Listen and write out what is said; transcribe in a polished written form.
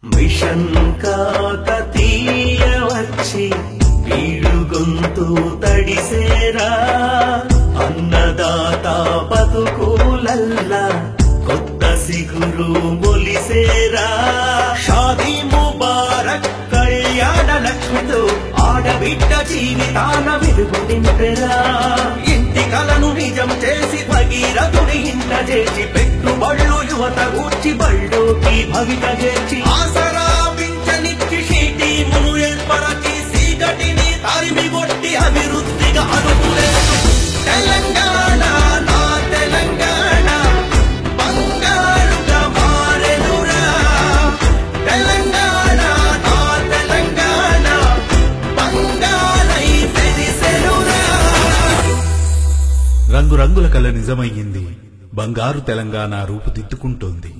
Machine Kakatiya వచ్చి వీడు గొంతు తడిసేరా అన్నదాత బతుకులల్లా కొత్త సిగురు మొలిసేరా షాదీ ముబారక్ కళ్యాణ లక్ష్మితో ఆడబిడ్డ జీవితాన వెలుగు నింపెరా ఇంటి కలను నిజం చేసి భగీరథుని ఇంట చేసి పెట్టుబళ్ళు యువత కూర్చి బళ్ళోకి భవిత చేర్చి ఆసరా పింఛనిచ్చి షీటీమును ఏర్పరచి సీకటిని తరిమి కొట్టి అభివృద్ధిగా అనుకునేది తెలంగాణ నా తెలంగాణ బంగారుగా మారెనురా తెలంగాణ నా తెలంగాణ బంగారై తెరిసెనురా రంగురంగుల కల నిజమయ్యింది బంగారు తెలంగాణ రూపుదిద్దుకుంటోంది.